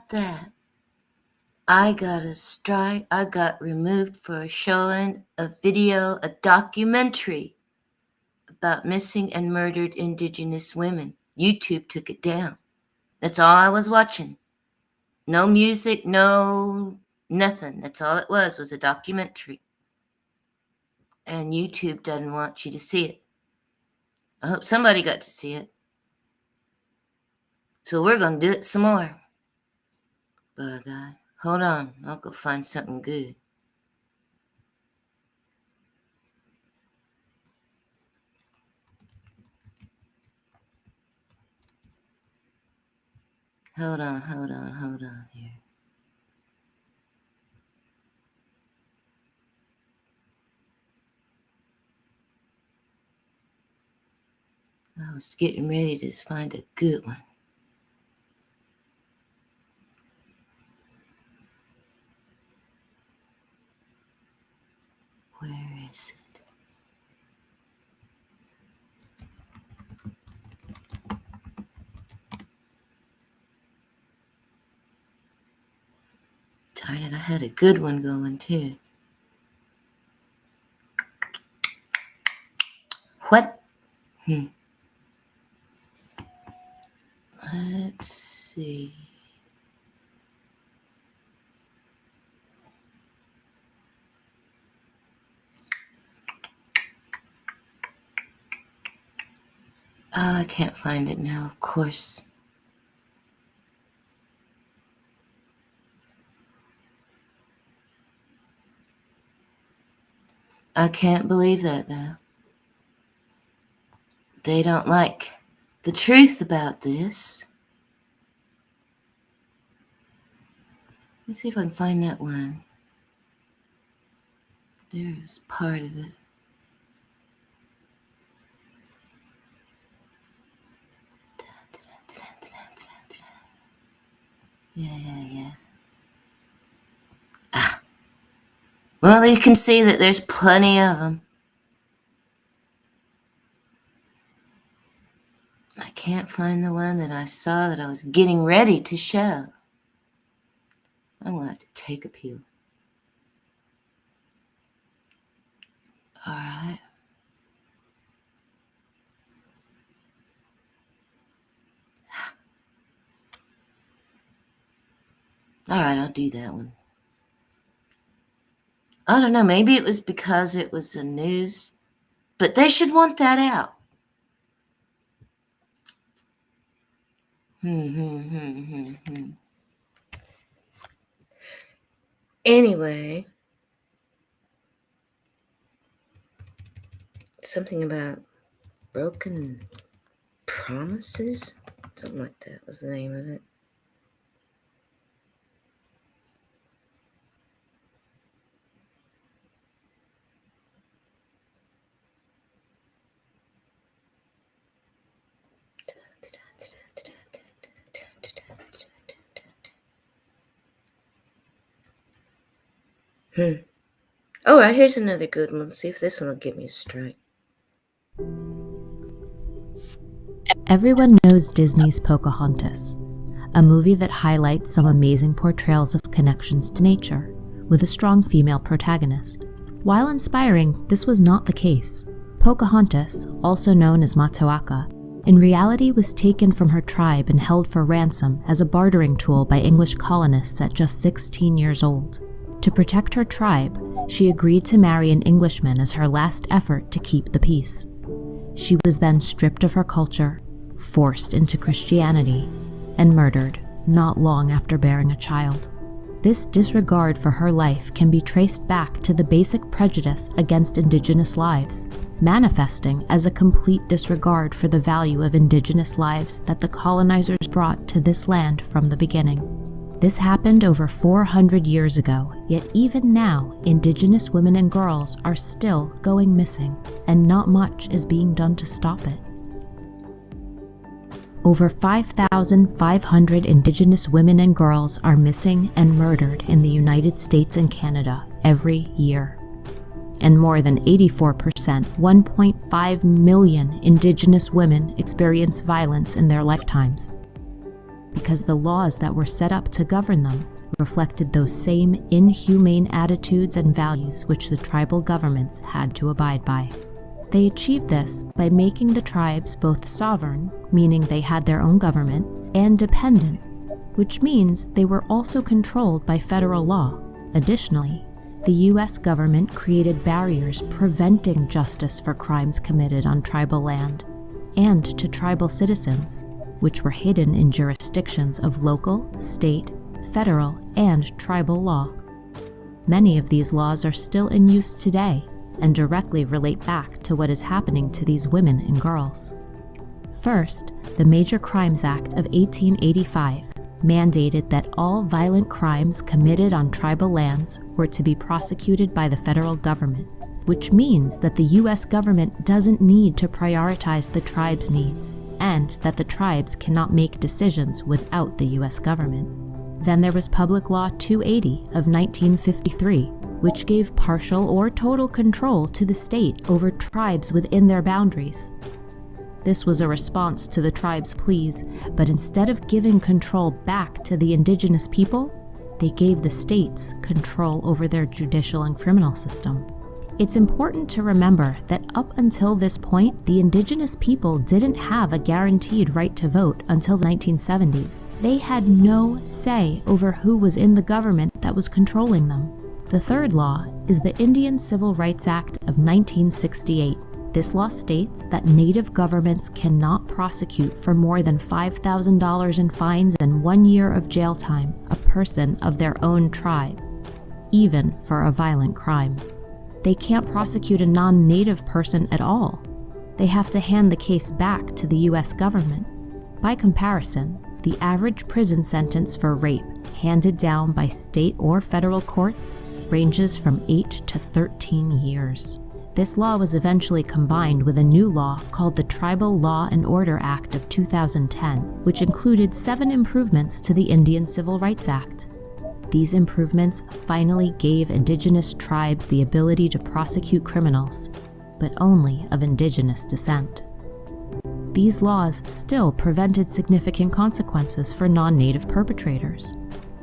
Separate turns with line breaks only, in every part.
about that? I got a strike. I got removed for showing a video, a documentary about missing and murdered Indigenous women. YouTube took it down. That's all I was watching. No music, no nothing. That's all it was a documentary. And YouTube doesn't want you to see it. I hope somebody got to see it. So we're going to do it some more. By God. Hold on. I'll go find something good. Hold on here. I was getting ready to find a good one. Where is it? Darn it, I had a good one going too. What? Let's see. Oh, I can't find it now, of course. I can't believe that, though. They don't like the truth about this. Let's see if I can find that one. There's part of it. Yeah. Well, you can see that there's plenty of them. I can't find the one that I saw that I was getting ready to show. I'm going to have to take a pew. All right. All right, I'll do that one. I don't know, maybe it was because it was a news, but they should want that out. Anyway, something about broken promises? Something like that was the name of it. All right, here's another good one. Let's see if this one will get me a strike.
Everyone knows Disney's Pocahontas, a movie that highlights some amazing portrayals of connections to nature, with a strong female protagonist. While inspiring, this was not the case. Pocahontas, also known as Matoaka, in reality was taken from her tribe and held for ransom as a bartering tool by English colonists at just 16 years old. To protect her tribe, she agreed to marry an Englishman as her last effort to keep the peace. She was then stripped of her culture, forced into Christianity, and murdered not long after bearing a child. This disregard for her life can be traced back to the basic prejudice against Indigenous lives, manifesting as a complete disregard for the value of Indigenous lives that the colonizers brought to this land from the beginning. This happened over 400 years ago, yet even now, Indigenous women and girls are still going missing, and not much is being done to stop it. Over 5,500 Indigenous women and girls are missing and murdered in the United States and Canada every year. And more than 84%, 1.5 million Indigenous women experience violence in their lifetimes. because the laws that were set up to govern them reflected those same inhumane attitudes and values which the tribal governments had to abide by. They achieved this by making the tribes both sovereign, meaning they had their own government, and dependent, which means they were also controlled by federal law. Additionally, the U.S. government created barriers preventing justice for crimes committed on tribal land and to tribal citizens, which were hidden in jurisdictions of local, state, federal, and tribal law. Many of these laws are still in use today and directly relate back to what is happening to these women and girls. First, the Major Crimes Act of 1885 mandated that all violent crimes committed on tribal lands were to be prosecuted by the federal government, which means that the U.S. government doesn't need to prioritize the tribes' needs, and that the tribes cannot make decisions without the U.S. government. Then there was Public Law 280 of 1953, which gave partial or total control to the state over tribes within their boundaries. This was a response to the tribes' pleas, but instead of giving control back to the indigenous people, they gave the states control over their judicial and criminal system. It's important to remember that up until this point, the indigenous people didn't have a guaranteed right to vote until the 1970s. They had no say over who was in the government that was controlling them. The third law is the Indian Civil Rights Act of 1968. This law states that Native governments cannot prosecute for more than $5,000 in fines and 1 year of jail time a person of their own tribe, even for a violent crime. They can't prosecute a non-Native person at all. They have to hand the case back to the U.S. government. By comparison, the average prison sentence for rape handed down by state or federal courts ranges from 8 to 13 years. This law was eventually combined with a new law called the Tribal Law and Order Act of 2010, which included 7 improvements to the Indian Civil Rights Act. These improvements finally gave indigenous tribes the ability to prosecute criminals, but only of indigenous descent. These laws still prevented significant consequences for non-Native perpetrators.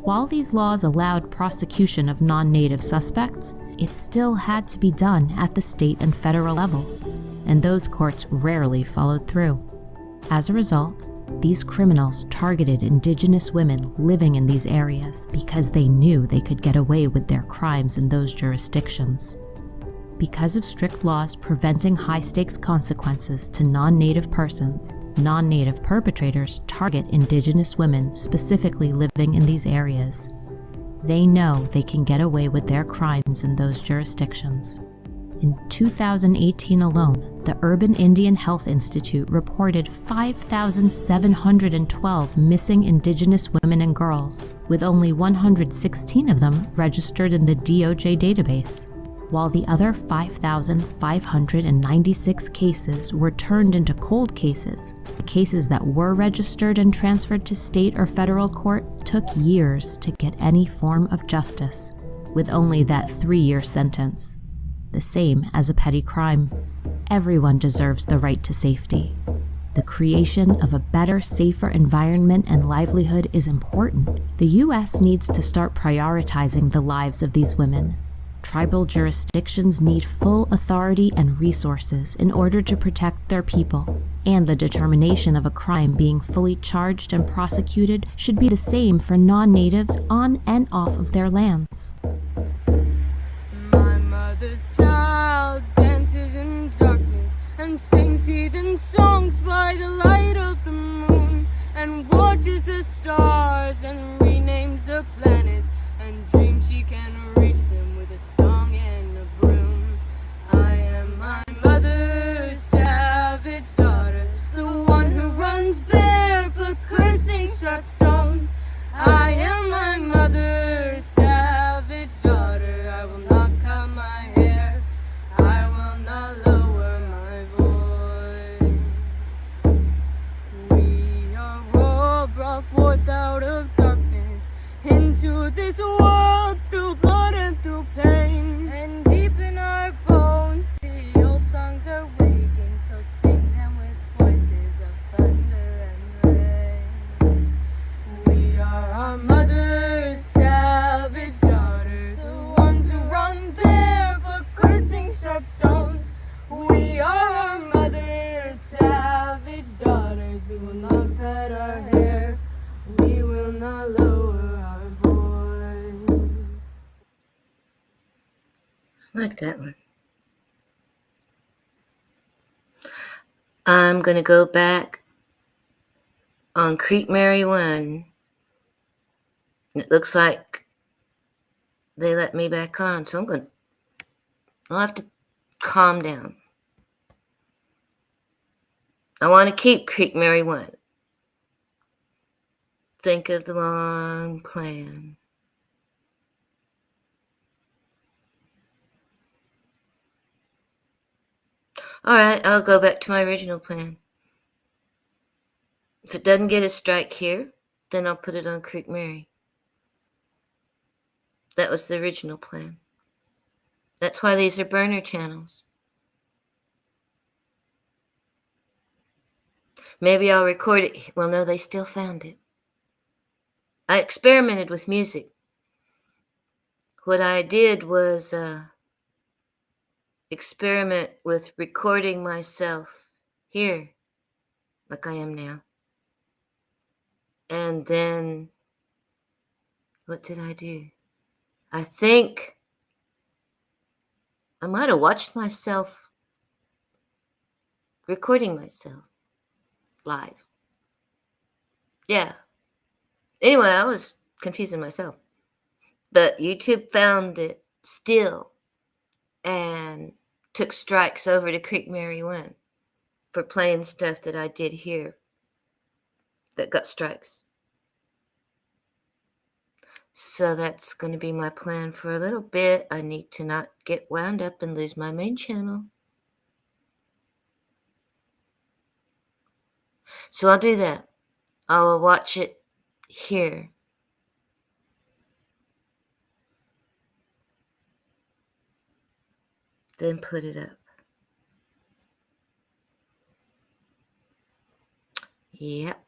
While these laws allowed prosecution of non-Native suspects, it still had to be done at the state and federal level, and those courts rarely followed through. As a result, these criminals targeted indigenous women living in these areas because they knew they could get away with their crimes in those jurisdictions. Because of strict laws preventing high-stakes consequences to non-Native persons, non-Native perpetrators target indigenous women specifically living in these areas. They know they can get away with their crimes in those jurisdictions. In 2018 alone, the Urban Indian Health Institute reported 5,712 missing indigenous women and girls, with only 116 of them registered in the DOJ database, while the other 5,596 cases were turned into cold cases. The cases that were registered and transferred to state or federal court took years to get any form of justice, with only that 3-year sentence, the same as a petty crime. Everyone deserves the right to safety. The creation of a better, safer environment and livelihood is important. The U.S. needs to start prioritizing the lives of these women. Tribal jurisdictions need full authority and resources in order to protect their people, and the determination of a crime being fully charged and prosecuted should be the same for non-natives on and off of their lands.
My mother's child dances in darkness and sings heathen songs by the light of the moon, and watches the stars and renames the planets, and dreams she can reach them with a song and a broom. I am my mother's savage daughter, the one who runs barefoot cursing sharp stones. I am my mother's savage daughter. I will not cut my hair, I will not lower my voice. We are all brought forth out of darkness into this world through blood and through pain, and deep in our bones the old songs are waking, so sing them with voices of thunder and rain.
I like that one. I'm going to go back on Creek Mary 1. It looks like they let me back on, so I'll have to calm down. I want to keep Creek Mary 1. Think of the long plan. Alright, I'll go back to my original plan. If it doesn't get a strike here, then I'll put it on Creek Mary. That was the original plan. That's why these are burner channels. Maybe I'll record it. Well, no, they still found it. I experimented with music. What I did was experiment with recording myself here, like I am now. And then, what did I do? I think I might have watched myself recording myself live. Yeah. Anyway, I was confusing myself. But YouTube found it still and took strikes over to Creek Mary 1 for playing stuff that I did here that got strikes. So that's going to be my plan for a little bit. I need to not get wound up and lose my main channel. So I'll do that. I'll watch it here. Then put it up. Yep.